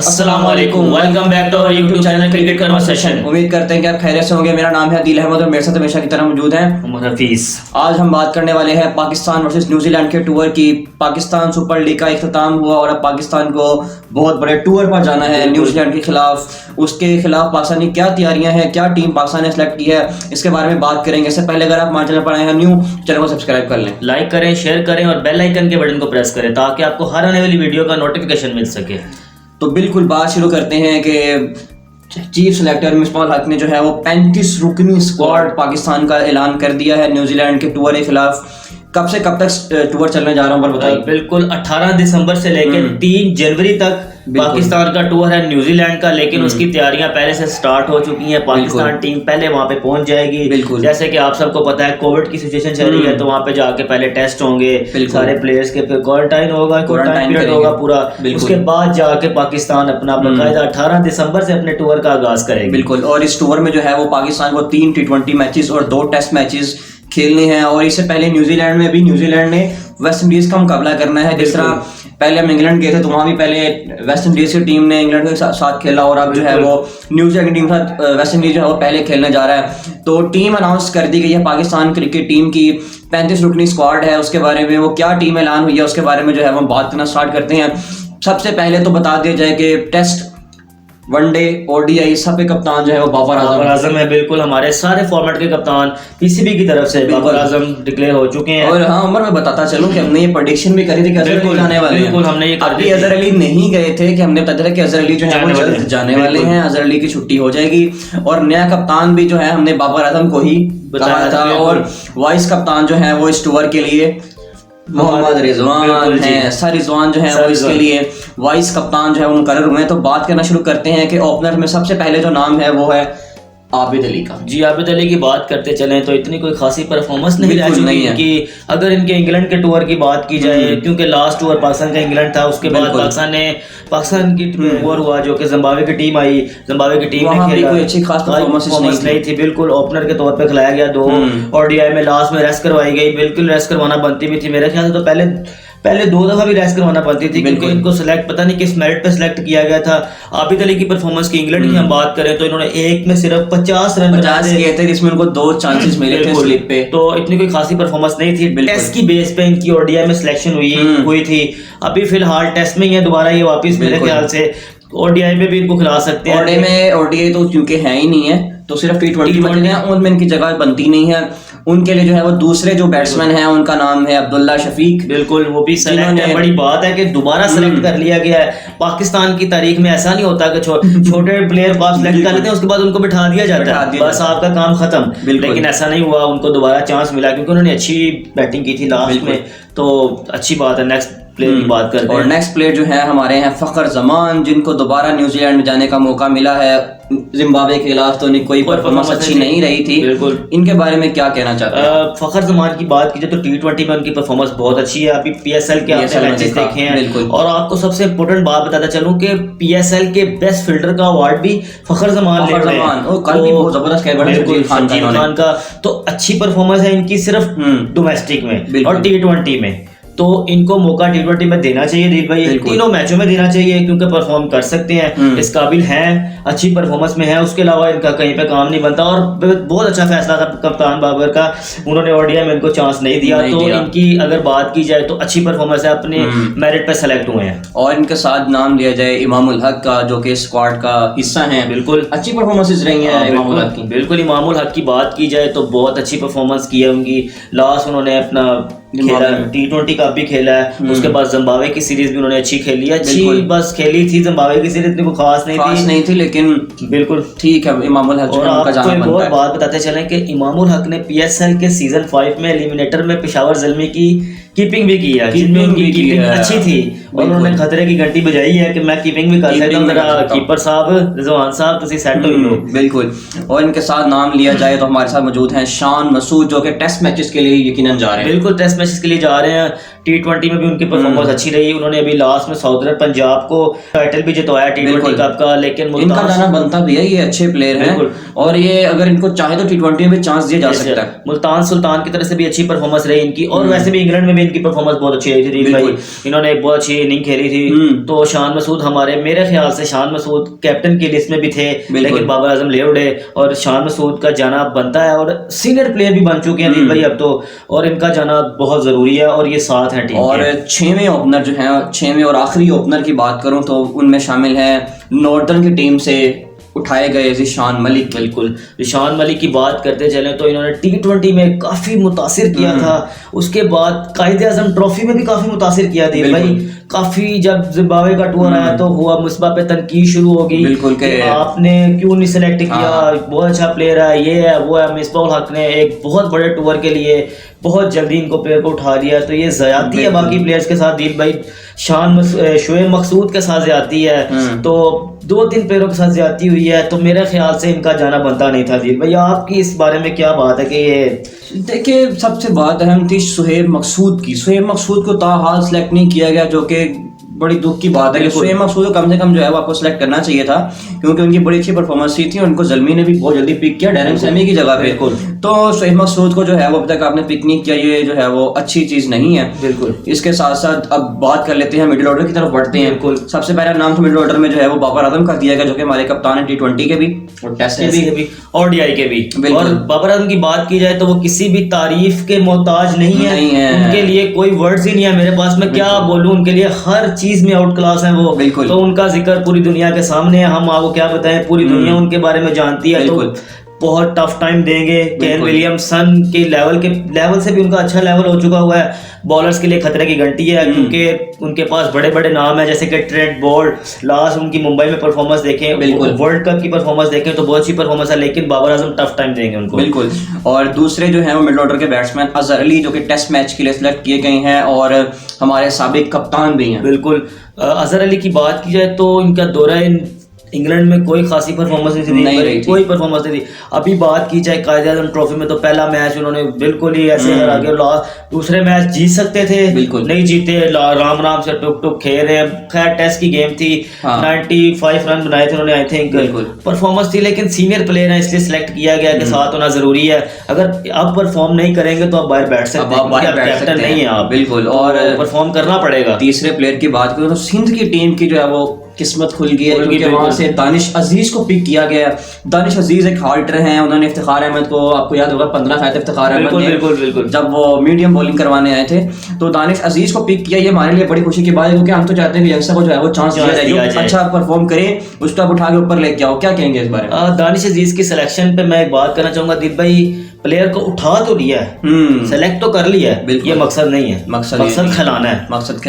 अस्सलाम वालेकुम, welcome back to our YouTube channel cricket conversation. उम्मीद करते हैं कि आप खैरियत से होंगे। मेरा नाम है आदिल अहमद और मेरे साथ हमेशा की तरह मौजूद हैं उमर हफीज। आज हम बात करने वाले हैं पाकिस्तान वर्सेस न्यूजीलैंड के टूर की। पाकिस्तान सुपर लीग का इख्तिताम हुआ और अब पाकिस्तान को बहुत बड़े टूर पर जाना है न्यूजीलैंड के खिलाफ। उसके खिलाफ पाकिस्तानी क्या तैयारियां हैं, क्या टीम पाकिस्तान ने सेलेक्ट की है, इसके बारे में बात करेंगे। इससे पहले अगर आप हमारे चैनल पर आए हैं न्यू, चैनल को सब्सक्राइब कर लें, लाइक करें, शेयर करें और बेल आइकन के बटन को प्रेस करें ताकि आपको हर आने वाली वीडियो का नोटिफिकेशन मिल सके। तो बिल्कुल बात शुरू करते हैं कि चीफ सेलेक्टर मिसबाह हक ने जो है वो 35 रुकनी स्क्वाड पाकिस्तान का ऐलान कर दिया है न्यूजीलैंड के टूर के खिलाफ। कब से कब तक टूर चलने जा रहा हूँ पर बताइए। बिल्कुल 18 दिसंबर से लेकर 3 जनवरी तक पाकिस्तान का टूर है न्यूजीलैंड का, लेकिन उसकी तैयारियां पहले से स्टार्ट हो चुकी हैं। पाकिस्तान टीम पहले वहां पे पहुंच जाएगी। जैसे कि आप सबको पता है कोविड की सिचुएशन चल रही है, तो वहां पे जाके पहले टेस्ट होंगे सारे प्लेयर्स के, फिर क्वारंटाइन होगा, क्वारंटाइन पीरियड होगा पूरा। उसके बाद जाके पाकिस्तान अपना बाकायदा 18 दिसंबर से अपने टूर का आगाज करेगी। बिल्कुल, और इस टूर में जो है वो पाकिस्तान को 3 T20 मैचेस और 2 टेस्ट मैचेस खेलने हैं। और इससे पहले न्यूजीलैंड में भी न्यूजीलैंड ने वेस्ट इंडीज का मुकाबला करना है। जिस तरह पहले हम इंग्लैंड गए थे तो वहां भी पहले वेस्ट इंडीज की टीम ने इंग्लैंड के साथ खेला, और अब जो है वो न्यूजीलैंड की टीम के साथ वेस्ट इंडीज जो है वो पहले खेलने जा रहा है। तो टीम अनाउंस कर दी गई है पाकिस्तान क्रिकेट टीम की। 35 रुकनी स्क्वाड है। उसके बारे में वो क्या टीम ऐलान हुई है उसके बारे में जो है वो बात करना स्टार्ट करते हैं। सबसे पहले तो बता दिया जाए कि टेस्ट, वनडे, ओडीआई सब के कप्तान जो है वो बाबर आजम है। बिल्कुल, हमारे सारे फॉर्मेट के कप्तान पीसीबी की तरफ से बाबर आजम डिक्लेयर हो चुके हैं। और हाँ उमर, मैं बताता चलूं कि हमने ये प्रेडिक्शन भी करी थी कि अजहर अली जाने वाले हैं। बिल्कुल, हमने ये अभी अजहर अली नहीं गए थे कि हमने बताया था कि अजहर अली जो है वो जल्द जाने वाले हैं। अजहर अली की छुट्टी हो जाएगी और नया कप्तान भी जो है हमने बाबर आजम को ही बताया था। और वाइस कप्तान जो है वो इस टूर के लिए मोहम्मद रिजवान है। सर रिजवान जो है वो इसके लिए वाइस कप्तान जो है वो मुकर्रर हुए हैं। तो बात करना शुरू करते हैं कि ओपनर में सबसे पहले जो नाम है वो है आबिद अली का। जी, आबिद अली की बात करते चलें तो इतनी कोई खासी परफॉर्मेंस नहीं रह चुकी है कि अगर इनके इंग्लैंड के टूर की बात की जाए, क्योंकि लास्ट टूर पाकिस्तान का इंग्लैंड था, उसके बाद पाकिस्तान की टूर हुआ जो कि जिम्बाब्वे की टीम आई। जिम्बाब्वे की टीम ने खेला, कोई अच्छी खास परफॉर्मेंस नहीं थी। बिल्कुल, ओपनर के तौर पे खिलाया गया। 2 ओडीआई में लास्ट में रेस्ट करवाई गई। बिल्कुल रेस्ट करवाना बनती भी थी मेरे ख्याल से, तो पहले 2 दफा भी रेस्ट करवाना पड़ती थी, क्योंकि इनको सिलेक्ट पता नहीं किस मेरिट पे सिलेक्ट किया गया था। आबिद अली की परफॉर्मेंस की इंग्लैंड की हम बात करें तो इन्होंने एक में सिर्फ 50 रन किए थे, जिसमें उनको 2 चांसेस मिले थे स्लिप पे। तो इतनी कोई खासी परफॉर्मेंस नहीं थी। टेस्ट की बेस पे इनकी ओडीआई में सिलेक्शन हुई थी। अभी फिलहाल टेस्ट में ही है, दोबारा ये वापस मेरे ख्याल से ओडीआई में भी इनको खिला सकते हैं। ओडीआई तो क्योंकि है ही नहीं है, तो सिर्फ T20 बचने हैं, उनमें इनकी जगह बनती नहीं है। उनके लिए जो है वो दूसरे जो बैट्समैन हैं उनका नाम है अब्दुल्ला शफीक। बिल्कुल, वो भी सेलेक्ट है। बड़ी बात है कि दोबारा सेलेक्ट कर लिया गया है। पाकिस्तान की तारीख में ऐसा नहीं होता कि छोटे प्लेयर को सेलेक्ट कर लेते हैं उसके बाद उनको बिठा दिया जाता है, बस आपका काम खत्म। लेकिन ऐसा नहीं हुआ, उनको दोबारा चांस मिला क्योंकि उन्होंने अच्छी बैटिंग की थी लास्ट में, तो अच्छी बात है। नेक्स्ट प्लेयर की बात करते हैं। और नेक्स्ट प्लेयर जो है हमारे हैं फखर जमान, जिनको दोबारा न्यूजीलैंड में जाने का मौका मिला है। जिम्बाब्वे के खिलाफ तो कोई परफॉर्मेंस अच्छी नहीं रही थी। बिल्कुल, इनके बारे में क्या कहना चाहते हैं? फखर जमान की बात कीजिए तो T20 में उनकी परफॉर्मेंस बहुत अच्छी है। अभी PSL के आपने मैचेस देखे हैं। और आपको सबसे इम्पोर्टेंट बात बताता चलूं कि PSL के बेस्ट फील्डर का अवार्ड भी फखर जमान ले रहे हैं। कल भी बहुत जबरदस्त संजीव खान का तो अच्छी परफॉर्मेंस है इनकी सिर्फ डोमेस्टिक में और T20 में। तो इनको मौका T20 में देना चाहिए दिल भाई, तीनों मैचों में देना चाहिए, क्योंकि परफॉर्म कर सकते हैं, इस काबिल हैं, अच्छी परफॉर्मेंस में है। उसके अलावा इनका कहीं पे काम नहीं बनता। और बहुत अच्छा फैसला था कप्तान बाबर का, उन्होंने ओडीआई में इनको चांस नहीं दिया। तो इनकी अगर बात की जाए तो अच्छी परफॉर्मेंस है, अपने मेरिट पे सेलेक्ट हुए हैं। और इनके साथ नाम लिया जाए इमामुल हक का, जो कि स्क्वाड का हिस्सा है। बिल्कुल अच्छी परफॉर्मेंसेस रही है इमामुल हक की। बिल्कुल, इमामुल हक की बात की जाए तो बहुत अच्छी परफॉर्मेंस की है उनकी। लास्ट उन्होंने अपना खेला T20 का भी खेला है। उसके बाद जिम्बाब्वे की सीरीज भी उन्होंने अच्छी खेली है। अच्छी बस खेली थी। जिम्बाब्वे की सीरीज इतनी खास नहीं थी, लेकिन बिल्कुल ठीक है। इमामुल हक और आपको एक और बात बताते चलें कि इमामुल हक ने PSL के सीजन 5 में एलिमिनेटर में पेशावर ज़ल्मी की कीपिंग भी की है, जिनमें उनकी कीपिंग अच्छी थी और उन्होंने खतरे की घंटी बजाई है कि मैं कीपिंग भी कर सकता हूं। मेरा कीपर साहब रिजवान साहब तुसी सेट हो लो। बिल्कुल। और इनके साथ नाम लिया जाए तो हमारे साथ मौजूद हैं शान मसूद, जो कि टेस्ट मैचेस के लिए यकीनन जा रहे हैं। बिल्कुल, टेस्ट मैचेस के लिए जा रहे हैं। T20 में भी उनकी परफॉर्मेंस अच्छी रही। उन्होंने अभी लास्ट में साउदर्न पंजाब को टाइटल भी जितवाया T20 कप का, लेकिन इनका जाना बनता भी है, ये अच्छे प्लेयर हैं और ये अगर इनको चाहे तो T20 में चांस दिया जा सकता है। मुल्तान सुल्तान की तरफ से भी अच्छी परफॉर्मेंस रही इनकी, और वैसे भी इंग्लैंड में भी इनकी परफॉर्मेंस बहुत अच्छी रही थी भाई। इन्होंने एक बहुत अच्छी इनिंग खेली थी। तो शान मसूद हमारे, मेरे ख्याल से शान मसूद कैप्टन की लिस्ट में भी थे, लेकिन बाबर आजम ले उड़े और शान मसूद का जाना बनता है, और सीनियर प्लेयर भी बन चुके हैं भाई अब तो, और इनका जाना बहुत जरूरी है और ये साथ है टीम। और 6वें ओपनर जो हैं, 6वें और आखिरी ओपनर की बात करूं तो उनमें शामिल है नॉर्दर्न की टीम से उठाए गए ज़िशान मलिक। बिल्कुल, ज़िशान मलिक की बात करते चलें तो इन्होंने T20 में काफ़ी मुतासिर किया था, उसके बाद कायदे आज़म ट्रॉफी में भी काफ़ी मुतासिर किया था भाई। काफ़ी जब जिम्बाब्वे का टूर आया तो हुआ मुस्बा पे तनकीद शुरू हो गई कि आपने क्यों नहीं सेलेक्ट किया, बहुत अच्छा प्लेयर है, ये है वो है। मिसबाह उल हक ने एक बहुत बड़े टूर के लिए बहुत जल्दी इनको प्लेयर को उठा लिया, तो ये ज़्यादती है बाकी प्लेयर्स के साथ। दिल भाई शोएब मकसूद के साथ ज़्यादती है, तो 2-3 प्लेयरों के साथ ज़्यादती हुई है, तो मेरे ख्याल से इनका जाना बनता नहीं था। दिल भाई आपकी इस बारे में क्या बात है कि ये देखिए, सबसे बात अहम थी शोएब मकसूद की। शोएब मकसूद को ताहाल सेलेक्ट नहीं किया गया, जो कि बड़ी दुख की बात है कि शोएब मकसूद को कम से कम जो है वो आपको सेलेक्ट करना चाहिए था, क्योंकि उनकी बड़ी अच्छी परफॉर्मेंस थी और उनको ज़ल्मी ने भी बहुत जल्दी पिक किया डैरेन सैमी की जगह पे। तो शोएब मकसूद को जो है वो अब तक आपने पिक नहीं किया, ये जो है वो अच्छी चीज़ नहीं है। बिल्कुल। इसके साथ साथ अब बात कर लेते हैं मिडिल ऑर्डर की तरफ बढ़ते हैं। बिल्कुल। सबसे पहला नाम तो मिडिल ऑर्डर में जो है वो बाबर आजम का दिया गया, जो कि हमारे कप्तान है T20 के भी और टेस्ट के भी और DI के भी। और बाबर आजम की बात की जाए तो वो किसी भी तारीफ के मोहताज नहीं है। उनके लिए कोई वर्ड्स ही नहीं है मेरे पास, मैं क्या बोलूं, उनके लिए हर चीज में आउट क्लास है वो। तो उनका जिक्र पूरी दुनिया के सामने है, हम आपको क्या बताएं, पूरी दुनिया उनके बारे में जानती है। तो बहुत टफ टाइम देंगे। केन विलियमसन के लेवल से भी उनका अच्छा लेवल हो चुका हुआ है। बॉलर्स के लिए खतरे की घंटी है, क्योंकि उनके पास बड़े बड़े नाम है, जैसे कि ट्रेंट बोल्ट। लास्ट उनकी मुंबई में परफॉर्मेंस देखें, वर्ल्ड कप की परफॉर्मेंस देखें तो बहुत अच्छी परफॉर्मेंस है, लेकिन बाबर आजम टफ टाइम देंगे उनको। बिल्कुल। और दूसरे जो है वो मिडिल ऑर्डर के बैट्समैन अजहर अली, जो कि टेस्ट मैच के लिए सिलेक्ट किए गए हैं और हमारे साबिक कप्तान भी हैं। बिल्कुल। अजहर अली की बात की जाए तो इनका दौरा इंग्लैंड में कोई खासी परफॉर्मेंस नहीं रही, कोई परफॉर्मेंस नहीं थी। अभी बात की जाए कायदे आज़म ट्रॉफी में तो पहला मैच उन्होंने बिल्कुल ही ऐसे हरा के, दूसरे मैच जीत सकते थे, बिल्कुल नहीं जीते, राम से टुक टुक खेल रहे हैं। खैर टेस्ट की गेम थी, 95 रन बनाए थे उन्होंने, आई थिंक परफॉर्मेंस थी, लेकिन सीनियर प्लेयर है इसलिए सिलेक्ट किया गया कि साथ होना जरूरी है। अगर आप परफॉर्म नहीं करेंगे तो आप बाहर बैठ सकते हैं, कैप्टन नहीं है आप, बिल्कुल, और परफॉर्म करना पड़ेगा। तीसरे प्लेयर की बात करूं तो सिंध की टीम की जो है वो किस्मत खुल गई है, क्योंकि वहां से दानिश अजीज को पिक किया गया। दानिश अजीज एक हार्ड हिटर हैं, उन्होंने इफ्तिखार अहमद को, आपको याद होगा 15 फायदे इफ्तिखार अहमद ने बिल्कुल जब वो मीडियम बॉलिंग करवाने आए थे, तो दानिश अजीज को पिक किया। ये हमारे लिए बड़ी खुशी की बात है, क्योंकि हम तो चाहते हैं कि यंगस्टर को जो है वो चांस दिया जाए, अच्छा परफॉर्म करे, उसको आप उठा के ऊपर लेके आओ। क्या कहेंगे इस बारे में? दानिश अजीज की सिलेक्शन पे मैं एक बात करना चाहूंगा। दिल भाई प्लेयर को उठा तो लिया है, सेलेक्ट तो कर लिया है, ये मकसद नहीं है, मकसद खिलाना है।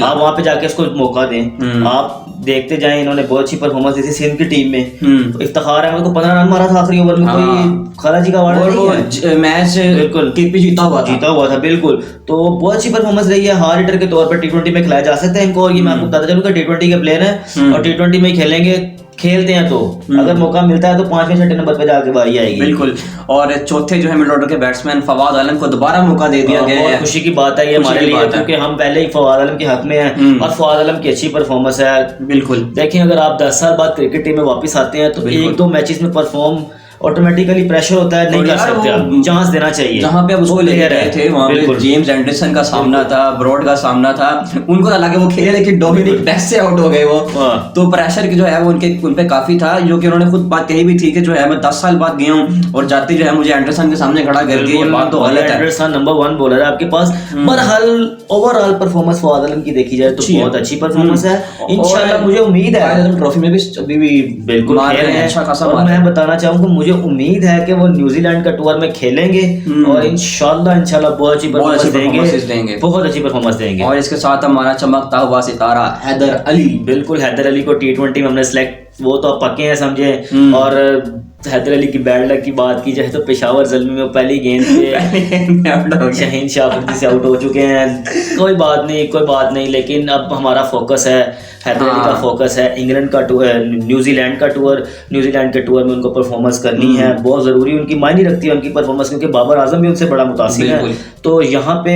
आप वहाँ पे जाके उसको मौका दें। आप देखते जाएं, इन्होंने बहुत अच्छी परफॉर्मेंस दी थी सिंध की टीम में। तो इफ्तिखार अहमद को 15 रन मारा था आखिरी ओवर में, कोई खराजी का वार्ड नहीं है, मैच बिल्कुल केपी जीता हुआ था बिल्कुल। तो बहुत अच्छी परफॉर्मेंस रही है, हार्ड हिटर के तौर पर T20 में खिलाया जा सकता है इनको। और ये मैं आपको बताता चलूंगा T20 के प्लेयर हैं और T20 में खेलते हैं, तो अगर मौका मिलता है तो 5वें-6वें नंबर पे जाके बारी आएगी। बिल्कुल। और चौथे जो है मिडिल ऑर्डर के बैट्समैन फवाद आलम को दोबारा मौका दे दिया गया है। खुशी की बात है ये हमारे लिए, क्योंकि हम पहले ही फवाद आलम के हक में हैं और फवाद आलम की अच्छी परफॉर्मेंस है। बिल्कुल। देखें, अगर आप 10 साल बाद क्रिकेट टीम में वापस आते हैं तो 1-2 मैचेस में परफॉर्म ऑटोमेटिकली प्रेशर होता है, नहीं कर सकते आप, चांस देना चाहिए। जहां पे अब उसको लेके गए थे वहां पे जेम्स एंडरसन का सामना था, ब्रॉड का सामना था, उनको तो लगा वो खेले, लेकिन डोमिनिक बेस्ट से आउट हो गए वो। तो प्रेशर जो है वो उन पे काफी था, जो कि उन्होंने खुद बात कही भी थी कि जो है मैं 10 साल बाद गया हूं और जाते जो है मुझे एंडरसन के सामने खड़ा कर दिया, ये बात तो गलत है। एंडरसन नंबर 1 बॉलर है आपके पास। बहरहाल ओवरऑल परफॉर्मेंस फवाद आलम की देखी जाए तो बहुत अच्छी परफॉर्मेंस है। इंशाल्लाह मुझे उम्मीद है ट्रॉफी में भी अभी भी बिल्कुल अच्छा खासा। और मैं बताना चाहूंगा, मुझे उम्मीद है कि वो न्यूजीलैंड का टूर में खेलेंगे और इंशाल्लाह बहुत अच्छी परफॉर्मेंस देंगे, बहुत अच्छी परफॉर्मेंस देंगे। और इसके साथ हमारा चमकता हुआ सितारा हैदर अली, बिल्कुल हैदर अली को T20 में हमने सिलेक्ट, वो तो पक्के हैं समझे। और हैदर अली की बैड लक की बात की जाए तो पेशावर ज़ल्मी में पहली गेंद पे शहीन शाहफरीदी से आउट हो चुके हैं। कोई बात नहीं, लेकिन अब हमारा फोकस है, हैदर अली का फोकस है इंग्लैंड का टूर, न्यूजीलैंड के टूर में उनको परफॉर्मेंस करनी है, बहुत ज़रूरी, उनकी मायने रखती है उनकी परफॉर्मेंस, क्योंकि बाबर आजम भी उनसे बड़ा मुतासिर है। तो यहाँ पे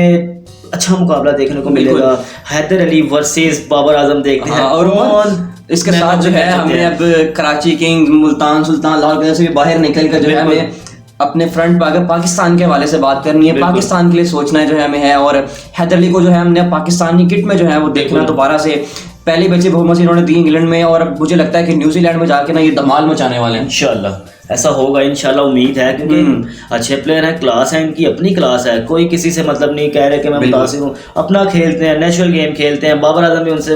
अच्छा मुकाबला देखने को मिलेगा। हैदर अली वर्सेस बाबर आजम देखते हैं। और इसके साथ जो है हमें अब कराची किंग्स, मुल्तान सुल्तान, लाहौर से भी बाहर निकल कर जो है हमें अपने फ्रंट पर पाकिस्तान के हवाले से बात करनी है, पाकिस्तान के लिए सोचना जो है हमें है। और हैदर अली को जो है हमने पाकिस्तान की किट में जो है वो देखना दोबारा से। पहले बच्चे परफॉर्मेंस इन्होंने दी इंग्लैंड में, और मुझे लगता है कि न्यूजीलैंड में जाके ना ये धमाल मचाने वाले हैं। इंशाल्लाह ऐसा होगा, इंशाल्लाह उम्मीद है, क्योंकि अच्छे प्लेयर हैं, क्लास है इनकी, अपनी क्लास है। कोई किसी से मतलब नहीं कह रहे कि मैं मुतासिर हूँ, अपना खेलते हैं, नेचुरल गेम खेलते हैं। बाबर आजम भी उनसे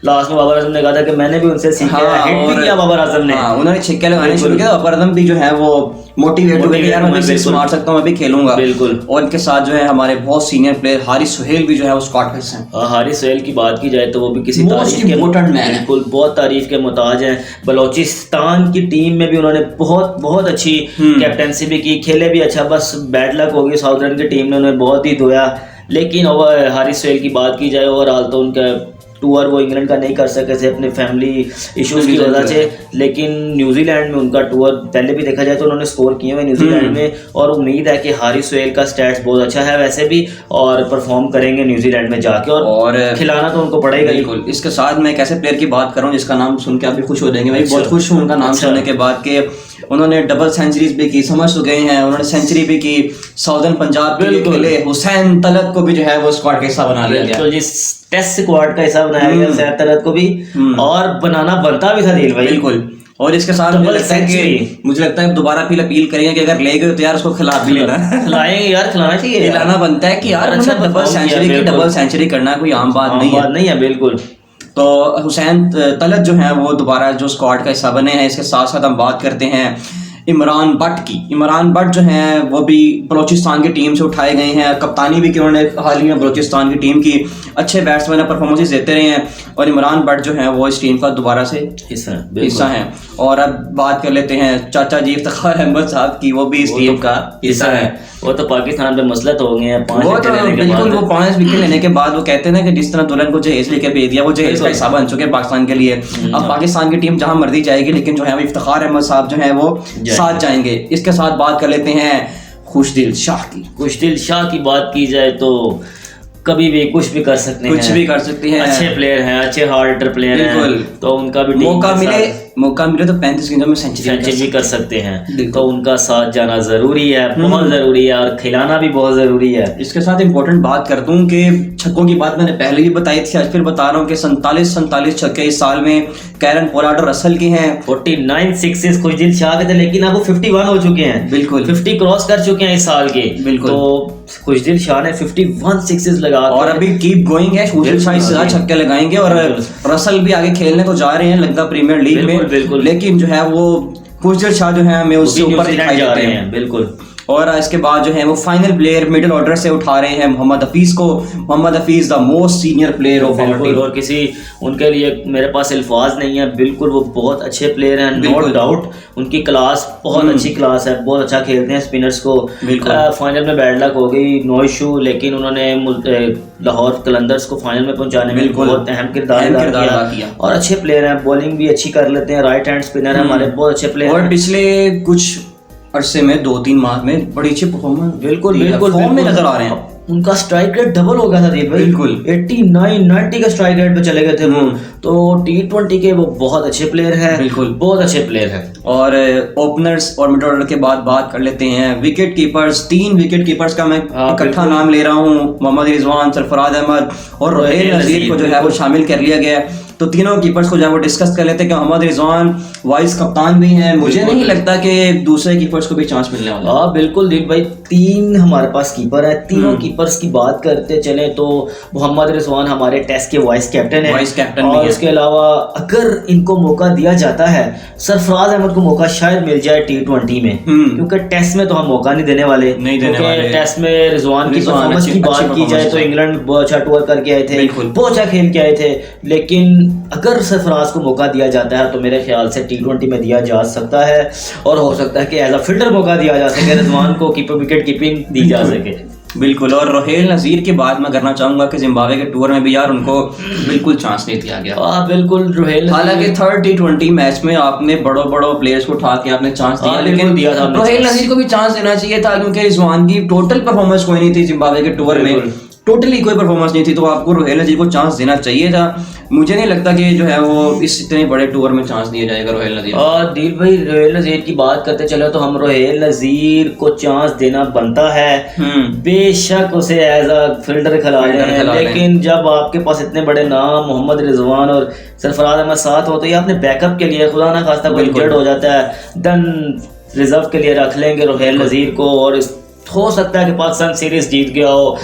लास्ट में बाबर आजम ने कहा था कि मैंने भी उनसे सीखा है, हिट भी किया बाबर आजम ने। उन्होंने छिक्के लगाने शुरू किया। बाबर आजम भी जो है वो मोटिवेट हो गए, यार मैं सिक्स मार सकता हूँ, मैं भी खेलूंगा। बिल्कुल। और इनके साथ जो है हमारे बहुत सीनियर प्लेयर हारिस सुहेल भी जो है वो स्क्वाड में हैं। हारिस सुहेल की बात की जाए तो वो भी किसी तारीफ के बिल्कुल बहुत तारीफ के मोहताज हैं। बलोचिस्तान की टीम में भी उन्होंने बहुत बहुत अच्छी कैप्टनसी भी की, खेले भी अच्छा। बस बैड लक हो गई, साउदर्न की टीम ने उन्हें बहुत ही धोया। लेकिन हारिस सुहेल की बात की जाए, ओवरऑल तो उनका टूर वो इंग्लैंड का नहीं कर सके थे अपने फैमिली इश्यूज की वजह से। लेकिन न्यूजीलैंड में उनका टूर पहले भी देखा जाए तो उन्होंने स्कोर किए हुए न्यूजीलैंड में, और उम्मीद है कि हारिस सुहेल का स्टैट्स बहुत अच्छा है वैसे भी, और परफॉर्म करेंगे न्यूजीलैंड में जाके, और खिलाना तो उनको पड़ेगा। बिल्कुल। इसके साथ मैं एक ऐसे प्लेयर की बात कर रहा हूँ जिसका नाम सुन के आप भी खुश हो जाएंगे भाई, बहुत खुश हूँ उनका नाम सुनने के बाद के उन्होंने डबल सेंचुरीज भी की, समझ तो गए हैं, उन्होंने सेंचुरी भी की, साउदर्न पंजाब के लिए खेले। हुसैन तलत को भी जो है वो स्क्वाड का हिस्सा बना लिया गया, तो जिस टेस्ट स्क्वाड का हिस्सा बनाया गया हुसैन तलत को भी, और बनाना बनता भी था दिल भाई। बिल्कुल। और इसके साथ मुझे लगता है दोबारा फिर अपील करेंगे कि अगर ले गए तो यार उसको खिला भी लेना, खिलाएंगे यार, खिलाना चाहिए, खिलाना बनता है कि यार अच्छा डबल सेंचुरी करना कोई आम बात नहीं है। बिल्कुल। तो हुसैन तलत जो है वो दोबारा जो स्क्वाड का हिस्सा बने हैं। इसके साथ साथ हम बात करते हैं इमरान भट्ट की। इमरान भट्ट जो हैं वो भी बलोचिस्तान की टीम से उठाए गए हैं, कप्तानी भी की उन्होंने हाल ही में बलोचिस्तान की टीम की, अच्छे बैट्समैन परफॉर्मेंसेस देते रहे हैं, और इमरान भट्ट जो है वो इस टीम का दोबारा से हिस्सा हैं। और अब बात कर लेते हैं चाचा जी इफ्तिखार अहमद साहब की, वो भी इस टीम का हिस्सा है। वो तो पाकिस्तान पे मसलत हो गए हैं, 5 विकेट लेने के बाद वो कहते हैं ना कि जिस तरह दुल्हन को जहेज लेके भेज दिया, वो जहेज का हिस्सा बन चुके हैं पाकिस्तान के लिए। अब पाकिस्तान की टीम जहां मर्जी जाएगी, लेकिन जो है इफ्तिखार अहमद साहब जो है वो साथ जाएंगे। इसके साथ बात कर लेते हैं खुशदिल शाह की। खुशदिल शाह की बात की जाए तो कभी भी कुछ भी कर सकते हैं, कुछ भी कर सकते हैं, अच्छे प्लेयर हैं, अच्छे हार्डर प्लेयर हैं, तो उनका भी मौका मिले तो 35 गेंदों में सेंचुरी भी कर सकते हैं, तो उनका साथ जाना जरूरी है, बहुत जरूरी है, और खिलाना भी बहुत जरूरी है। इसके साथ इम्पोर्टेंट बात कर दूं कि छक्कों की बात मैंने पहले भी बताई थी, आज फिर बता रहा हूँ कि 47 छक्के इस साल में कैरन पोलार्ड और रसल के हैं। 49 सिक्सेस खुशदिल शाह के थे, लेकिन अब वो 51 हो चुके हैं। बिल्कुल, 50 क्रॉस कर चुके हैं इस साल के। बिल्कुल। तो खुशदिल शाह ने 51 सिक्सेस लगा, और अभी कीप गोइंग है, खुशदिल शाह इससे ज्यादा छक्के लगाएंगे, और रसल भी आगे खेलने को जा रहे हैं लगता प्रीमियर लीग में। बिल्कुल। लेकिन जो है वो खुशदिल शाह जो है हमें उससे ऊपर दिखाई जा रहे हैं। बिल्कुल। और इसके बाद जो है वो फाइनल प्लेयर मिडिल ऑर्डर से उठा रहे हैं मोहम्मद हफीज को। Mohammad Hafeez the most senior player of our team, और किसी उनके लिए मेरे पास अल्फाज नहीं है। बिल्कुल वो बहुत अच्छे प्लेयर हैं, नो डाउट। उनकी क्लास बहुत अच्छी क्लास है, बहुत अच्छा खेलते हैं स्पिनर्स को। फाइनल में बैड लक हो गई, नो इशू, लेकिन उन्होंने लाहौर कलंदर्स को फाइनल में पहुंचाने में बहुत अहम किरदार अदा किया, और अच्छे प्लेयर हैं, बॉलिंग भी अच्छी कर लेते हैं, राइट हैंड स्पिनर है हमारे, बहुत अच्छे प्लेयर। और पिछले कुछ अरसे में 2-3 माह में बड़ी अच्छी परफॉर्मेंस बिल्कुल फॉर्म में नजर आ रहे हैं। उनका स्ट्राइक रेट डबल हो गया था दीप भाई, बिल्कुल 89-90 का स्ट्राइक रेट पे चले गए थे वो। तो T20 के वो बहुत अच्छे प्लेयर हैं, बिल्कुल बहुत अच्छे प्लेयर हैं। और ओपनर्स और मिडिल ऑर्डर के बाद बात कर लेते हैं विकेट कीपर्स। 3 विकेट कीपर्स का मैं इकट्ठा नाम ले रहा हूँ, मोहम्मद रिजवान, सरफराज अहमद और रोहेल नजीर को जो है वो शामिल कर लिया गया। तो तीनों कीपर्स को जो है वो डिस्कस कर लेते हैं कि मोहम्मद रिजवान वाइस कप्तान भी हैं, मुझे नहीं लगता कि दूसरे कीपर्स को भी चांस मिलने वाला। हाँ बिल्कुल दीप भाई, 3 हमारे पास कीपर है। तीनों कीपर्स की बात करते चले तो मोहम्मद रिजवान हमारे टेस्ट के वाइस कैप्टन है, और इसके अलावा अगर इनको मौका दिया जाता है, सरफराज अहमद को मौका शायद मिल जाए T20 में, क्योंकि टेस्ट में तो हम मौका नहीं देने वाले। टेस्ट में रिजवान की परफॉर्मेंस की बात की जाए तो इंग्लैंड बहुत अच्छा टूर करके आए थे, बहुत अच्छा खेल के आए थे, लेकिन अगर सरफराज को मौका दिया जाता है तो मेरे ख्याल से T20 में दिया जा सकता है, और हो सकता है कि एज अ फील्डर मौका दिया जा सके, रिजवान को विकेट कीपिंग दी जा सके। बिल्कुल। और रोहेल नजीर की बात मैं करना चाहूंगा कि जिम्बाब्वे के टूर में भी यार उनको बिल्कुल चांस नहीं दिया गया। बिल्कुल रोहेल, हालांकि 3rd T20 मैच में आपने बड़ों प्लेयर्स को उठा के आपने चांस दिया, लेकिन दिया था रोहेल नजीर को भी चांस देना चाहिए था, क्योंकि रिजवान की टोटल परफॉर्मेंस कोई नहीं थी जिम्बाब्वे के टूर में। टोटली कोई परफॉर्मेंस नहीं थी, तो आपको रोहेल नज़ीर को चांस देना चाहिए था। मुझे नहीं लगता कि जो है वो इस इतने बड़े टूर में चांस दिया जाएगा रोहेल नज़ीर। और दिल भाई रोहेल नज़ीर की बात करते चले तो हम रोहेल नज़ीर को चांस देना बनता है, बेशक उसे एज अ फील्डर खिला लें, लेकिन जब आपके पास इतने बड़े नाम मोहम्मद रिजवान और सरफराज अहमद साथ हो तो ये आपने बैकअप के लिए खुदा ना खास्ता कोई इंजर्ड हो जाता है देन रिजर्व के लिए रख लेंगे रोहेल नज़ीर को, और हो सकता है कि पाकिस्तान सीरीज जीत गया हो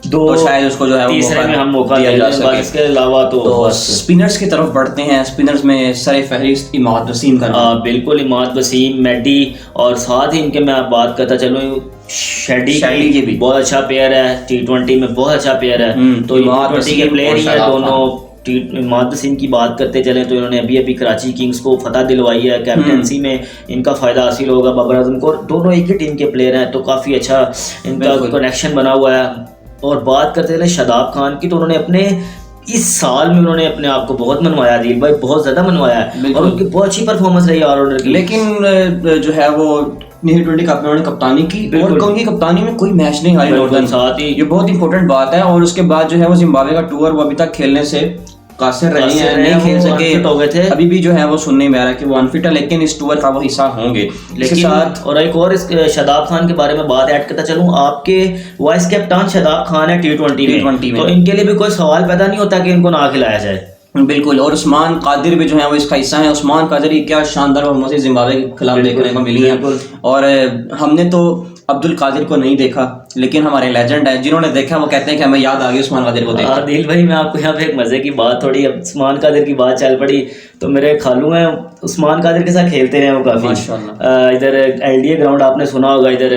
तो शायद उसको जो है तीसरे में हम मौका दिया जा सके। इसके अलावा तो स्पिनर्स की तरफ बढ़ते हैं। स्पिनर्स में सर फहरिस्त इमाद वसीम का बिल्कुल इमाद वसीम, मैडी, और साथ ही इनके मैं बात करता चलूँ शेडी की भी बहुत अच्छा प्लेयर है, T20 में बहुत अच्छा प्लेयर है, तो T20 के प्लेयर ही है दोनों। इमाद वसीम की बात करते चले तो इन्होंने अभी कराची किंग्स को फतह दिलवाई है, कैप्टनसी में इनका फ़ायदा हासिल होगा बाबर आजम को, दोनों एक ही टीम के प्लेयर हैं तो काफ़ी अच्छा इनका कनेक्शन बना हुआ है। और बात करते चले शादाब खान की, तो उन्होंने अपने इस साल में उन्होंने अपने आप को बहुत मनवाया दिल भाई, बहुत ज़्यादा मनवाया है और उनकी बहुत अच्छी परफॉर्मेंस रही ऑलराउंडर की। लेकिन जो है वो T20 कप में उन्होंने कप्तानी की और उनकी कप्तानी में कोई मैच नहीं हारी नॉर्दर्न, साथ ही ये बहुत इंपॉर्टेंट बात है। और उसके बाद जो है वो जिम्बाब्वे का टूर वो अभी तक खेलने से कासिर रहे हैं, नहीं खेल सके, हो गए थे। अभी भी जो है वो सुनने में आ रहा है कि वो अनफिट है, लेकिन इस टूर का वो हिस्सा होंगे। लेकिन साथ और एक और इस शादाब खान के बारे में बात ऐड करता चलूं, आपके वाइस कैप्टन शादाब खान है T20 में, तो इनके लिए भी कोई सवाल पैदा नहीं होता कि इनको ना खिलाया जाए। बिल्कुल। और उस्मान कादिर भी जो है वो इसका हिस्सा है। उस्मान कादिर की क्या शानदार परफॉर्मेंस जिम्बाब्वे के खिलाफ देखने को मिली है। और हमने तो अब्दुल कादिर को नहीं देखा, लेकिन हमारे लेजेंड हैं जिन्होंने देखा वो कहते हैं कि हमें याद आ गई उस्मान कादिर को देखा। दिल भाई मैं आपको यहाँ पे एक मजे की बात, थोड़ी उस्मान कादिर की बात चल पड़ी तो मेरे खालू हैं उस्मान कादिर के साथ खेलते हैं वो काफी, इधर LDA ग्राउंड आपने सुना होगा इधर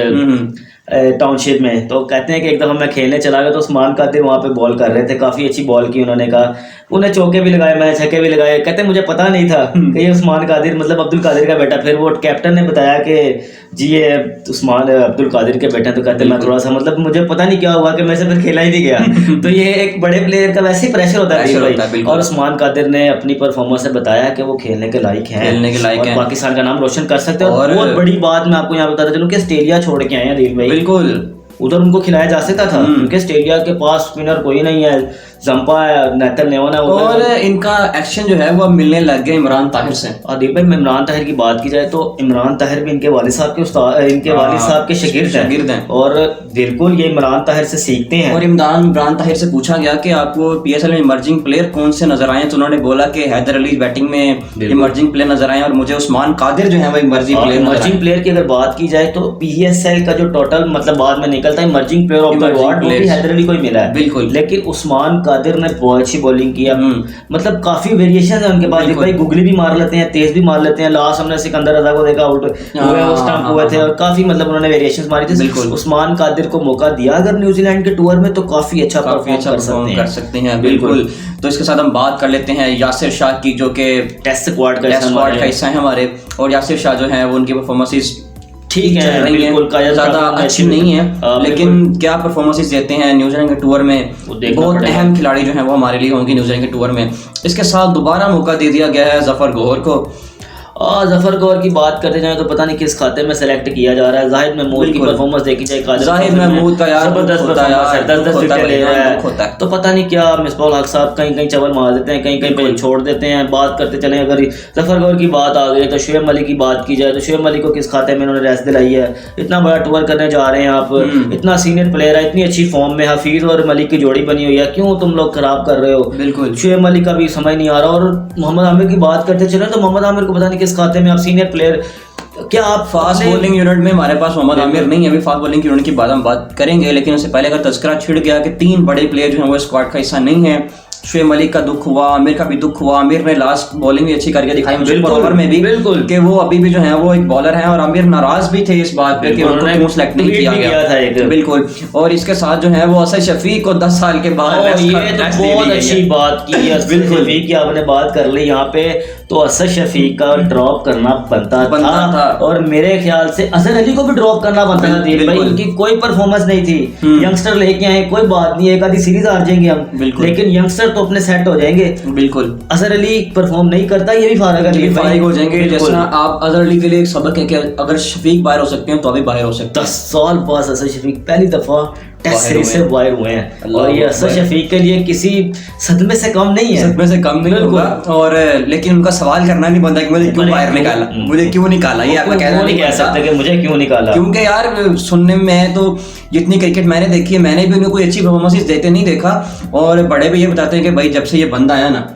टाउनशिप में, तो कहते हैं कि एक दफ़ा मैं खेलने चला गया तो उस्मान कादिर वहाँ पे बॉल कर रहे थे, काफ़ी अच्छी बॉल की उन्होंने, कहा उन्हें चौके भी लगाए, मैंने छक्के भी लगाए, कहते मुझे पता नहीं था कि ये उस्मान कादिर मतलब अब्दुल कादिर का बेटा। फिर वो कैप्टन ने बताया कि जी ये उस्मान अब्दुल कादिर के बेटे, तो कहते मैं थोड़ा सा मतलब मुझे पता नहीं क्या हुआ कि मैं से फिर खेला ही नहीं गया। तो ये एक बड़े प्लेयर का वैसे ही प्रेशर होता है और उस्मान कादिर ने अपनी परफॉर्मेंस से बताया कि वो खेलने के लाइक हैं, पाकिस्तान का नाम रोशन कर सकते हैं। और बहुत बड़ी बात मैं आपको यहाँ बताता चलूँ कि ऑस्ट्रेलिया छोड़ के आए हैं दिल भाई, बिल्कुल उधर उनको खिलाया जा सकता था क्योंकि ऑस्ट्रेलिया के पास स्पिनर कोई नहीं है, जंपा है, नेथन लेवन है, और इनका एक्शन जो है वो अब मिलने लग गया इमरान ताहिर से। आदिब भाई इमरान ताहिर की बात की जाए तो इमरान ताहिर भी इनके वालिद साहब के वालिद साहब के शागिर्द हैं और बिल्कुल ये इमरान ताहिर से सीखते हैं। और इमरान ताहिर से पूछा गया कि आपको PSL में इमर्जिंग प्लेयर कौन से नजर आए, तो उन्होंने बोला कि हैदर अली बैटिंग में इमर्जिंग प्लेयर नजर आए और मुझे उस्मान कादिर जो है वो इमर्जिंग प्लेयर की अगर बात की जाए तो PSL का जो टोटल मतलब बाद में निकलता है emerging player of the award वो भी हैदर अली को ही मिला है। बिल्कुल। लेकिन उस्मान कादिर ने बहुत अच्छी बॉलिंग किया, मतलब काफी वेरिएशन है उनके पास, भाई गुगली भी मार लेते हैं, तेज भी मार लेते हैं। लास्ट हमने सिकंदर रजा को देखा आउट हुए, उस टाइम हुए थे और काफी मतलब उन्होंने वेरिएशंस मारी थी। उस्मान कादिर को मौका दिया अगर न्यूजीलैंड के टूर में तो काफी अच्छा परफॉर्म कर सकते हैं। बिल्कुल। तो इसके साथ हम बात कर लेते हैं यासिर शाह की, जो कि टेस्ट स्क्वाड का हिस्सा है हमारे। और यासिर शाह जो है वो उनकी परफॉर्मेंसेस ठीक है, बिल्कुल ज़्यादा अच्छी नहीं है, लेकिन क्या परफॉर्मेंसेस देते हैं न्यूजीलैंड के टूर में, बहुत अहम खिलाड़ी जो हैं वो हमारे लिए होंगे न्यूजीलैंड के टूर में। इसके साथ दोबारा मौका दे दिया गया है जफर गौहर को। जफर गौहर की बात करते जाएं तो पता नहीं किस खाते में सेलेक्ट किया जा रहा है। जाहिद महमूद की परफॉर्मेंस देखी जाए, जाहिद महमूद का यार जबरदस्त परफॉर्मेंस है, 10 विकेट ले रहा है, तो पता नहीं क्या मिसबाह हक साहब कहीं कहीं चवल मार देते हैं, कहीं कहीं पे छोड़ देते हैं। बात करते चले अगर जफर गौहर की बात आ गई तो शुएब मलिक की बात की जाए तो शुएब मलिक को किस खाते में उन्होंने रेस्ट दिलाई है। इतना बड़ा टूर करने जा रहे हैं आप, इतना सीनियर प्लेयर है, इतनी अच्छी फॉर्म में, हफीज और मलिक की जोड़ी बनी हुई है, क्यों तुम लोग खराब कर रहे हो। बिल्कुल शुएब मलिक का भी समझ नहीं आ रहा। और मोहम्मद आमिर की बात करते चले तो मोहम्मद आमिर को पता नहीं किस खाते में आप सीनियर प्लेयर, क्या आप फास्ट बॉलिंग यूनिट में हमारे पास मोहम्मद आमिर नहीं है, अभी फास्ट बॉलिंग यूनिट की बात हम बात करेंगे, लेकिन उससे पहले अगर तज़किरा छिड़ गया कि 3 बड़े प्लेयर जो हैं वो स्क्वाड का हिस्सा नहीं है। शुएब मलिक का दुख हुआ, आमिर का भी दुख हुआ। आमिर ने लास्ट बॉलिंग भी अच्छी करके दिखाई मुझे ओवर में भी, बिल्कुल कि वो अभी भी जो है वो एक बॉलर है और आमिर नाराज भी थे इस बात पे कि उनको क्यों सेलेक्ट नहीं किया गया था। बिल्कुल। और इसके साथ जो है वो असद शफीक को 10 साल के बाद ये तो बहुत अच्छी बात की है। बिल्कुल की आपने बात कर ली यहाँ पे, तो असद शफीक का ड्रॉप करना बनता था और मेरे ख्याल से अजहर अली को भी ड्रॉप करना बनता था दिल भाई। उनकी कोई परफॉर्मेंस नहीं थी, यंगस्टर लेके आए, कोई बात नहीं, एक आधी सीरीज हार जाएंगे हम, लेकिन यंगस्टर तो अपने सेट हो जाएंगे। बिल्कुल अजहर अली परफॉर्म नहीं करता, ये भी फारिग हो जाएंगे। जैसे आप अजहर अली के लिए एक सबक है कि अगर शफीक बाहर हो सकते हैं तो अभी बाहर हो सकते हैं। 10 साल बाद असद शफीक पहली दफा टेस्ट सीरीज से बाहर हुए हैं और ये असद शफीक के लिए किसी सदमे से कम नहीं है, सदमे से कम नहीं होगा। और लेकिन उनका सवाल करना नहीं बनता कि मुझे क्यों बाहर निकाला, मुझे क्यों निकाला, ये आपका कहना नहीं कह सकते कि मुझे क्यों निकाला, क्योंकि यार सुनने में तो जितनी क्रिकेट मैंने देखी है, मैंने भी उन्हें कोई अच्छी परफॉर्मेंस देते नहीं देखा। और बड़े भी ये बताते हैं कि भाई जब से ये बंदा आया ना,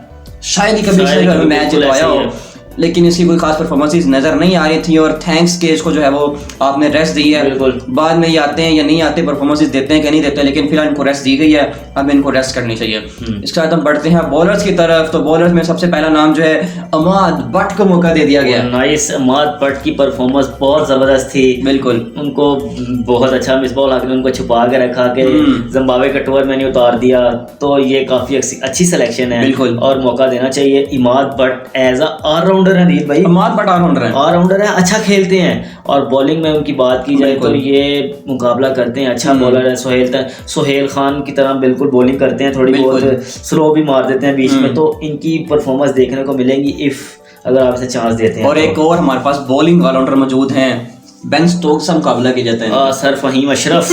शायद ही कभी मैच जितवाया हो, लेकिन इसकी कोई खास परफॉर्मेंसेस नजर नहीं आ रही थी। और थैंक्स के इसको जो है वो आपने रेस्ट दी है। बाद में ये आते हैं या नहीं आते, परफॉर्मेंसेस देते हैं कि नहीं देते, लेकिन फिलहाल इनको रेस्ट दी गई है, अब इनको रेस्ट करनी चाहिए। इसके बाद हम बढ़ते हैं बॉलर्स की तरफ। तो बॉलर्स में सबसे पहला नाम जो है अमाद बट को मौका दे दिया गया। नाइस, अमाद बट की परफॉर्मेंस बहुत जबरदस्त थी। बिल्कुल, उनको बहुत अच्छा मिस बॉल आकर उनको छुपा के रखा के जिम्बाब्वे के टूर में नहीं उतार दिया, तो ये काफी अच्छी सिलेक्शन है। बिल्कुल, और मौका देना चाहिए। Imad but as a allrounder है दीप भाई, अमाद बट ऑलराउंडर है, अच्छा खेलते हैं। और बॉलिंग में उनकी बात की जाए तो ये मुकाबला करते हैं, अच्छा बॉलर है। सोहेल खान की तरह बिल्कुल बॉलिंग करते हैं, थोड़ी बहुत स्लो भी मार देते हैं बीच में, तो इनकी परफॉर्मेंस देखने को मिलेगी इफ अगर आप इसे चांस देते हैं। और एक और हमारे पास बॉलिंग ऑलराउंडर मौजूद हैं, बेन स्टोक्स से मुकाबला किया जाता है। सर फहीम अशरफ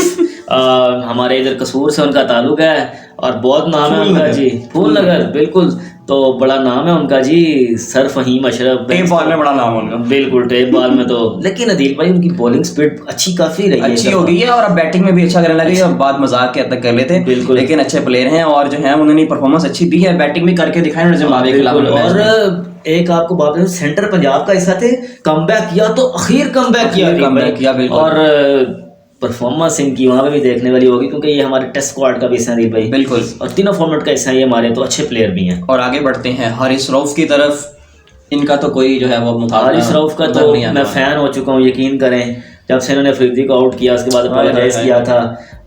हमारे इधर कसूर से उनका ताल्लुक है और बहुत नाम है उनका जी, फूल नगर, बिल्कुल, तो बड़ा नाम है उनका जी, sir Fahim Ashraf. Tape ball में बड़ा नाम है उनका, बिल्कुल टेप बॉल में तो। लेकिन अदील भाई उनकी बॉलिंग स्पीड अच्छी काफी रही है, अच्छी हो गई है और अब बैटिंग में भी अच्छा करने लगे। अब बात मजाक के हद तक कर लेते हैं, बिल्कुल, लेकिन अच्छे प्लेयर हैं और जो है उन्होंने परफॉर्मेंस अच्छी दी है, बैटिंग भी करके दिखाई जिम्बाब्वे के खिलाफ। और एक आपको बात है, सेंटर पंजाब का हिस्सा थे, कमबैक किया तो आखिर कमबैक किया और परफॉर्मेंस इनकी वहाँ पे भी देखने वाली होगी, क्योंकि ये हमारे टेस्ट स्क्वाड का भी हिस्सा है भाई। बिल्कुल, और तीनों फॉर्मेट का हिस्सा है हमारे, तो अच्छे प्लेयर भी हैं। और आगे बढ़ते हैं हारिस रऊफ की तरफ। इनका तो कोई जो है वो मुकाबला, हारिस रऊफ का तो मैं फैन हो चुका हूँ, यकीन करें। जब से इन्होंने अफरीदी को आउट किया उसके बाद अपोलोजाइज किया था,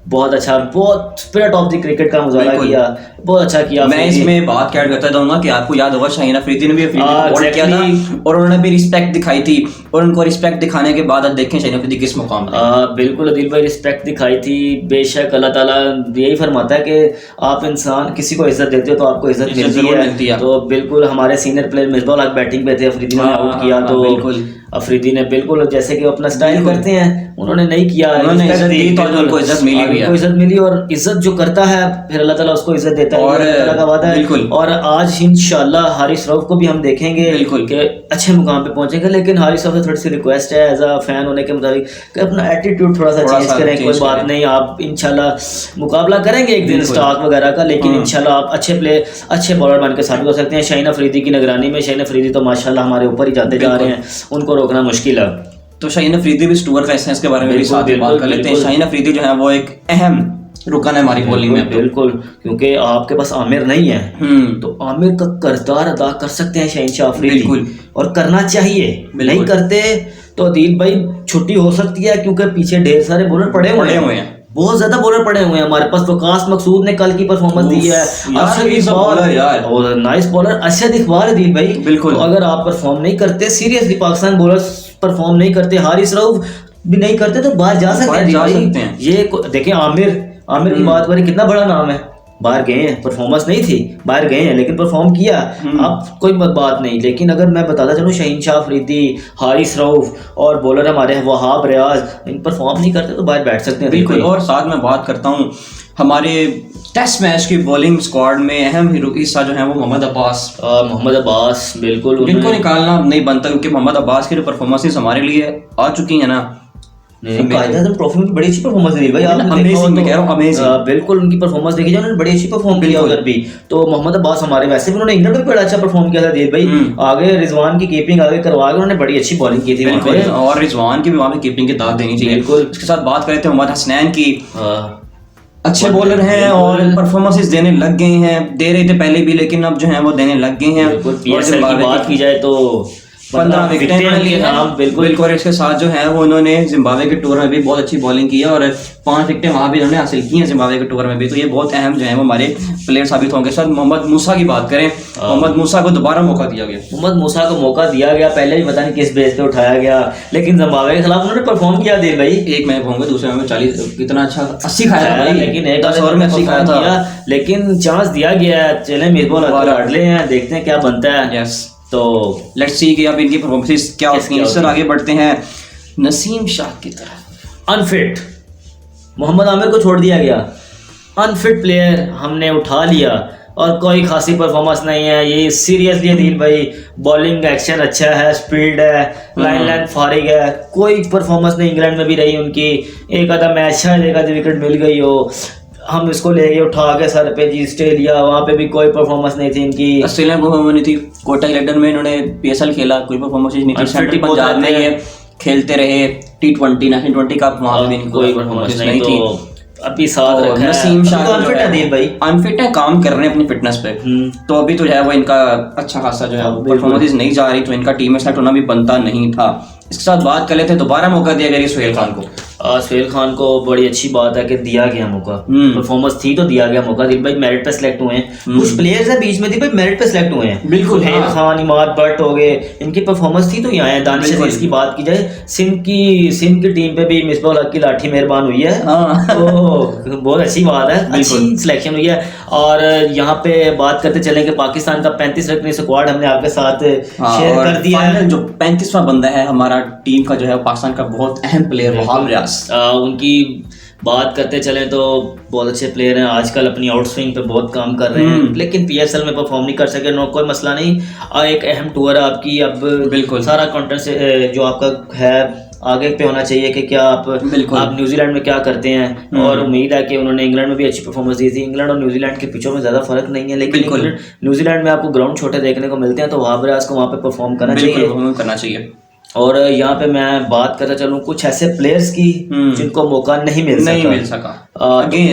बहुत अच्छा, बहुत स्पिरिट ऑफ द क्रिकेट का मुजाहरा किया, बहुत अच्छा किया। मैं इसमें बात क्या करता जाऊंगा कि आपको याद होगा शाहीन अफरीदी ने भी अफरीदी को वोट किया था और उन्होंने भी रिस्पेक्ट दिखाई थी, और उनको रिस्पेक्ट दिखाने के बाद अब देखें शाहीन अफरीदी किस मुकाम पे। बिल्कुल अदिल भाई, रिस्पेक्ट दिखाई थी। बेशक अल्लाह ताला यही फरमाता है कि आप इंसान किसी को इज्जत देते हो तो आपको इज्जत मिलती है। तो बिल्कुल हमारे सीनियर प्लेयर मिसबाह हक बैटिंग पे थे, अफरीदी ने आउट किया, तो बिल्कुल अफरीदी ने बिल्कुल जैसे कि अपना स्टाइल करते हैं उन्होंने नहीं किया, उन्होंने इज्जत दी तो उनको इज्जत मिली, उनको इज्जत मिली। और इज्जत जो करता है फिर अल्लाह ताला उसको इज्जत देता है, और अल्लाह का वादा है। और आज इंशाल्लाह हारिस रऊफ को भी हम देखेंगे कि अच्छे मुकाम पे पहुंचेंगे। लेकिन हारिस रऊफ से थोड़ी सी रिक्वेस्ट है एज अ फैन होने के मुताबिक कि अपना एटीट्यूड थोड़ा सा चेंज करें। कोई बात नहीं, आप इंशाल्लाह मुकाबला करेंगे एक दिन स्टार्क वगैरह का, लेकिन इंशाल्लाह आप अच्छे प्लेयर, अच्छे बॉलर बन के साबित हो सकते हैं। शाहीन अफरीदी की निगरानी में, शाहीन अफरीदी तो माशाल्लाह हमारे ऊपर ही जाते जा रहे हैं, उनको रोकना मुश्किल है। तो शाहीन अफरीदी भी स्टूअर का हिस्सा है, इसके बारे में भी साथ में बात कर लेते हैं। शाहीन अफरीदी जो है वो एक अहम रुकन है हमारी बॉलिंग में। बिल्कुल, क्योंकि आपके पास आमिर नहीं है, तो आमिर का किरदार अदा कर सकते हैं शहनशाह अफरीदी, और करना चाहिए। नहीं करते तो अदील भाई छुट्टी हो सकती है, क्योंकि पीछे ढेर सारे बॉलर पड़े हुए हैं, बहुत ज्यादा बॉलर पड़े हुए हैं हमारे पास। वकास मकसूद ने कल की परफॉर्मेंस दी है, अरशद इकबाल और नाइस बॉलर अरशद इकबाल अदील भाई। बिल्कुल, अगर आप परफॉर्म नहीं करते, सीरियसली पाकिस्तान बॉलर्स परफॉर्म नहीं करते, हारिस रऊफ भी नहीं करते, तो बाहर जा सकते हैं। ये देखें आमिर की बात करें, कितना बड़ा नाम है, बाहर गए हैं, परफॉर्मेंस नहीं थी, बाहर गए हैं लेकिन परफॉर्म किया, अब कोई बात नहीं। लेकिन अगर मैं बताता चलूँ, शहनशाह अफरीदी, हारिस रऊफ और बॉलर हमारे वहाब रियाज, इन परफॉर्म नहीं करते तो बाहर बैठ सकते हैं। बिल्कुल, और साथ में बात करता हूँ हमारे टेस्ट मैच की बॉलिंग स्क्वाड में अहम हिस्सा जो है वो मोहम्मद अब्बास। बिल्कुल, जिनको निकालना नहीं बनता, क्योंकि मोहम्मद अब्बास की जो परफॉर्मेंसेस हमारे लिए आ चुकी है ना, ट्रॉफी में बड़ी अच्छी परफॉर्मेंस दी भाई, बिल्कुल उनकी परफॉर्मेंस देखी जाए, उन्होंने बड़ी अच्छी परफॉर्म किया उधर भी। तो मोहम्मद अब्बास हमारे, वैसे भी उन्होंने इंग्लैंड में बड़ा अच्छा परफॉर्म किया था देव भाई, आगे रिजवान की कीपिंग आगे करवा के उन्होंने बड़ी अच्छी बॉलिंग की थी, और रिजवान की भी वहाँ पे कीपिंग की दाद देनी चाहिए। बिल्कुल, इसके साथ बात करते हैं मोहम्मद हसनैन की, अच्छे बॉलर हैं और परफॉर्मेंसेस देने लग गए हैं, दे रहे थे पहले भी, लेकिन अब जो है वो देने लग गए हैं। पीएसएल की बात की जाए तो 15 विकेटें लिए हैं। बिल्कुल। और इसके साथ जो है वो उन्होंने जिम्बाब्वे के टूर में भी बहुत अच्छी बॉलिंग की है और 5 विकेटें वहां भी उन्होंने हासिल की हैं जिम्बाब्वे के टूर में भी। तो ये बहुत अहम जो है वो हमारे प्लेयर साबित होंगे। सर मोहम्मद मूसा की बात करें, मोहम्मद मूसा को दोबारा मौका दिया गया। मोहम्मद मूसा को मौका दिया गया, पहले भी पता नहीं किस बेस पे उठाया गया, लेकिन जिम्बाब्वे के खिलाफ उन्होंने परफॉर्म किया दिल भाई। एक मैच होंगे, दूसरे मैच में 40 कितना अच्छा 80 खाया था भाई, लेकिन एक 10 ओवर में 80 खाया था। लेकिन चांस दिया गया है, चले मिसबाल अडले हैं, देखते हैं क्या बनता है। यस, तो लेट्स सी कि अब इनकी परफॉर्मेंस क्या होती है। सर आगे बढ़ते हैं नसीम शाह की तरफ। अनफिट मोहम्मद आमिर को छोड़ दिया गया, अनफिट प्लेयर हमने उठा लिया और कोई खासी परफॉर्मेंस नहीं है। ये सीरियसली अदील भाई, बॉलिंग एक्शन अच्छा है, स्पीड है, लाइन लेंथ फारिग है, कोई परफॉर्मेंस नहीं इंग्लैंड में भी रही उनकी। एक आधा मैच है, एक आधी विकेट मिल गई हो, हम इसको ले गए उठा के सर पे जी ऑस्ट्रेलिया, वहाँ पे भी कोई परफॉर्मेंस नहीं थी इनकी। ऑस्ट्रेलिया को परफॉर्मेंस नहीं थी, कोटा इलेक्शन में इन्होंने PSL खेला, कोई परफॉर्मेंस नहीं थी। सेंट्रल पंजाब में खेलते रहे, T20 नेशनल T20 कप, वहाँ पे भी कोई परफॉर्मेंस नहीं थी। अभी साथ रखा है नसीम शाह, अनफिट है अदील भाई, अनफिट है, काम कर रहे हैं अपनी फिटनेस पे। तो अभी तो जो है वो इनका अच्छा खासा जो है परफॉर्मेंस नहीं जा रही, तो इनका टीम में सेलेक्ट होना भी बनता नहीं था। इसके साथ बात कर लेते हैं, दोबारा मौका दिया गया सुहेल खान को। सुहेल खान को बड़ी अच्छी बात है कि दिया गया मौका, परफॉर्मेंस थी तो दिया गया मौका। दिल भाई मेरिट पे सिलेक्ट हुए हैं, कुछ प्लेयर्स है बीच में थी भाई मेरिट पे सिलेक्ट हुए हैं। बिल्कुल, सुहेल खान, इमाद भट्ट हो गए, इनकी परफॉर्मेंस थी तो यहाँ है। दानिश अजीज की बात की जाए, सिंध की टीम पे भी मिसबाह हक की लाठी मेहरबान हुई है, तो बहुत अच्छी बात है, अच्छी सिलेक्शन हुई है। और यहाँ पे बात करते चले कि पाकिस्तान का 35 रखने स्क्वाड हमने आपके साथ शेयर कर दिया है। जो 35वां बंदा है हमारा टीम का जो है पाकिस्तान का बहुत अहम प्लेयर वहाब रियाज, उनकी बात करते चलें तो बहुत अच्छे प्लेयर हैं, आजकल अपनी आउट स्विंग पे बहुत काम कर रहे हैं, लेकिन PSL में परफॉर्म नहीं कर सके। नो कोई मसला नहीं, एक अहम टूर है आपकी, अब बिल्कुल सारा कंटेंट से जो आपका है आगे पे होना चाहिए कि क्या आप न्यूजीलैंड में क्या करते हैं। और उम्मीद है कि उन्होंने इंग्लैंड में भी अच्छी परफॉर्मेंस दी थी। इंग्लैंड और न्यूजीलैंड के पिचों में ज़्यादा फर्क नहीं है, लेकिन न्यूजीलैंड में आपको ग्राउंड छोटे देखने को मिलते हैं, तो वहां पर आपको वहाँ पे परफॉर्म करना चाहिए। और यहाँ पे मैं बात करता चलूँ कुछ ऐसे प्लेयर्स की जिनको मौका नहीं मिल सका।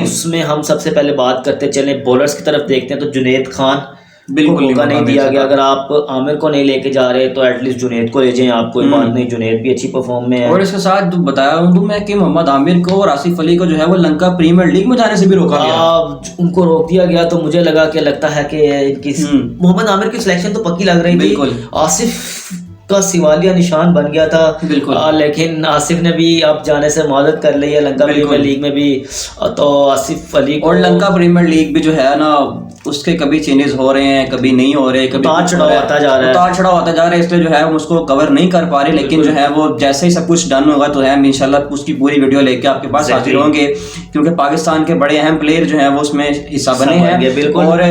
उसमें हम सबसे पहले बात करते चले बॉलर्स की तरफ देखते हैं, तो जुनैद खान बिल्कुल मौका नहीं दिया गया। अगर आप आमिर को नहीं लेके जा रहे तो एटलीस्ट जुनैद को ले जाएं, आप कोई बात नहीं, जुनैद भी अच्छी परफॉर्म में है। और इसके साथ बताया हूँ मैं कि मोहम्मद आमिर को और आसिफ अली को जो है वो लंका प्रीमियर लीग में जाने से भी रोका गया। उनको रोक दिया गया, तो मुझे लगता है कि इनकी मोहम्मद आमिर की सिलेक्शन तो पक्की लग रही थी। आसिफ का सिवालिया निशान बन गया था, लेकिन आसिफ ने भी अब जाने से मदद कर ली है लंका प्रीमियर लीग में भी। तो आसिफ अली और लंका प्रीमियर लीग भी जो है ना, उसके कभी चेंजेस हो रहे हैं, कभी नहीं हो रहे, कभी उतार चढ़ाव आता जा रहा है, इसलिए जो है हम उसको कवर नहीं कर पा रहे। लेकिन जो है वो जैसे ही सब कुछ डन होगा तो है इंशाल्लाह उसकी पूरी वीडियो लेके आपके पास हाजिर होंगे, क्योंकि पाकिस्तान के बड़े अहम प्लेयर जो है वो उसमें हिस्सा बने हैं। और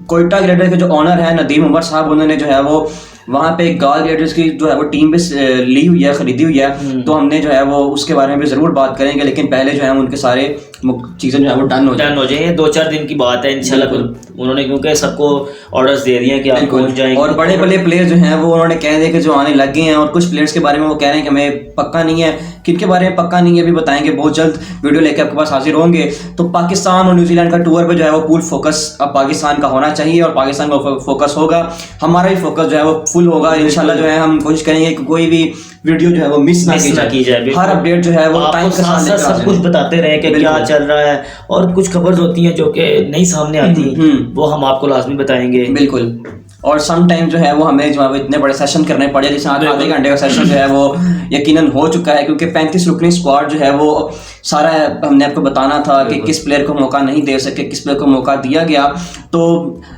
कोयटा ग्लेडिएटर्स के जो ऑनर है नदीम उमर साहब, उन्होंने जो है वो वहाँ पे गाल ग्लेडिएटर्स की जो है वो टीम भी ली हुई है, खरीदी हुई है, तो हमने जो है वो उसके बारे में भी जरूर बात करेंगे। लेकिन पहले जो है उनके सारे चीजें जो है वो डन हो जाए, 2-4 दिन की बात है इंशाल्लाह। उन्होंने क्योंकि सबको ऑर्डर्स दे दिए कि आप पहुंच जाएंगे। और बड़े बड़े प्लेयर जो हैं वो उन्होंने कह दिया कि जो आने लग गए हैं, और कुछ प्लेयर्स के बारे में वो कह रहे हैं कि हमें पक्का नहीं है, किनके बारे में पक्का नहीं है भी बताएंगे, बहुत जल्द वीडियो लेके आपके पास हाजिर होंगे। तो पाकिस्तान और न्यूजीलैंड का टूर पे जो है वो फुल फोकस अब पाकिस्तान का होना चाहिए, और पाकिस्तान का फोकस होगा, हमारा भी फोकस जो है वो फुल होगा इंशाल्लाह। जो है हम कोशिश करेंगे कि कोई भी वीडियो जो है वो मिस ना की जाए। हर अपडेट जो है वो टाइम के साथ सब कुछ बताते रहे कि क्या चल रहा है, और कुछ खबर्स होती हैं जो कि नहीं सामने आती, वो हम आपको लाजमी बताएंगे। बिल्कुल। और सम टाइम जो है वो हमें जो है इतने बड़े सेशन करने पड़े, जैसे आधे घंटे का सेशन जो है वो यकीनन हो चुका है, क्योंकि 35 रुकनी स्क्वाड जो है वो सारा हमने आपको बताना था कि किस प्लेयर को मौका नहीं दे सके, किस प्लेयर को मौका दिया गया। तो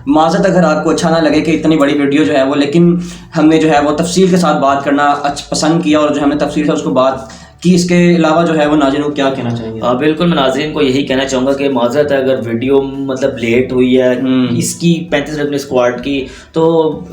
माजरत अगर आपको अच्छा ना लगे कि इतनी बड़ी वीडियो जो है वो, लेकिन हमने जो है वो तफसील के साथ बात करना पसंद किया, और जो हमने तफसील से उसको बात कि इसके अलावा जो है वो नाज़रीन को क्या कहना चाहेंगे? बिल्कुल, मैं नाज़रीन को यही कहना चाहूँगा कि माजरत है अगर वीडियो मतलब लेट हुई है इसकी 35 रकनी स्क्वाड की, तो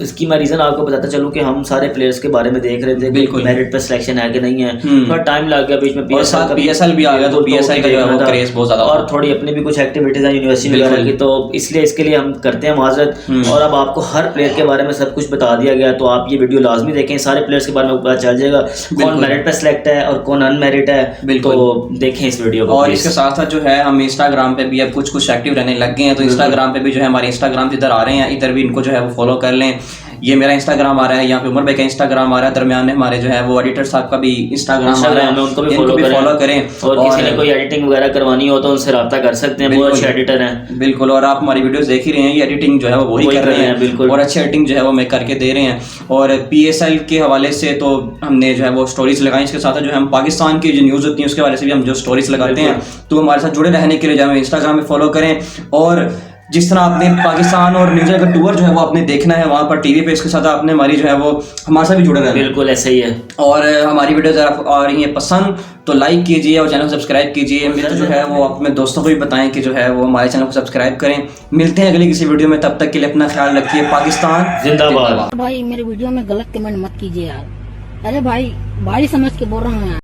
इसकी मैं रीज़न आपको बताता चलूँ कि हम सारे प्लेयर्स के बारे में देख रहे थे, बिल्कुल मेरिट पे सिलेक्शन है कि नहीं है, थोड़ा टाइम लग गया बीच में, PSL भी आ गया, तो PSL का जो है वो क्रेज बहुत ज़्यादा, और थोड़ी अपनी भी कुछ एक्टिविटीज़ है यूनिवर्सिटी वगैरह की, तो इसलिए इसके लिए हम करते हैं माजरत। और अब आपको हर प्लेयर के बारे में सब कुछ बता दिया गया, तो आप ये वीडियो लाजमी देखें, सारे प्लेयर्स के बारे में पता चल जाएगा कौन मेरिट पे सिलेक्ट है और कौन अनमेरिट है। बिल्कुल, तो देखें इस वीडियो को। और इसके साथ साथ जो है हम इंस्टाग्राम पे भी अब कुछ एक्टिव रहने लग गए हैं, तो इंस्टाग्राम पे भी जो है हमारे इंस्टाग्राम इधर आ रहे हैं, इधर भी इनको जो है वो फॉलो कर लें। ये मेरा इंस्टाग्राम आ रहा है, यहाँ पे उमर भाई का इंस्टाग्राम आ रहा है, दरमियान में हमारे जो है वो एडिटर साहब का भी इंस्टाग्राम आ रहा है, उनको भी इनको भी फॉलो करें। और किसी ने कोई एडिटिंग वगैरह करवानी हो तो उनसे रब्ता कर सकते हैं, बहुत अच्छे एडिटर हैं। बिल्कुल, और आप हमारी वीडियोस देख ही रहे हैं, ये एडिटिंग जो है वो वही कर रहे हैं बिल्कुल, और अच्छी एडिटिंग जो है वो मैं करके दे रहे हैं। और PSL के हवाले से तो हमने जो है वो स्टोरीज लगाई, इसके साथ जो है हम पाकिस्तान की जो न्यूज़ होती है उसके बारे से भी हम जो स्टोरीज लगाते हैं। तो हमारे साथ जुड़े रहने के लिए जो है इंस्टाग्राम में फॉलो करें, और जिस तरह आपने पाकिस्तान और न्यूजीलैंड का टूर जो है वो आपने देखना है वहाँ पर टीवी पे, इसके साथ आपने हमारी जो है वो हमारे साथ भी जुड़े रहना है। बिल्कुल ऐसे ही है। और हमारी वीडियोस अगर आपको आ रही है पसंद तो लाइक कीजिए और चैनल को सब्सक्राइब कीजिए। मित्र जो है वो अपने दोस्तों को भी बताएं कि जो है वो हमारे चैनल को सब्सक्राइब करें। मिलते हैं अगली किसी वीडियो में, तब तक के लिए अपना ख्याल रखिए। पाकिस्तान जिंदाबाद। भाई मेरे वीडियो में गलत कमेंट मत कीजिए यार, अरे भाई समझ के बोल रहा हूँ यार।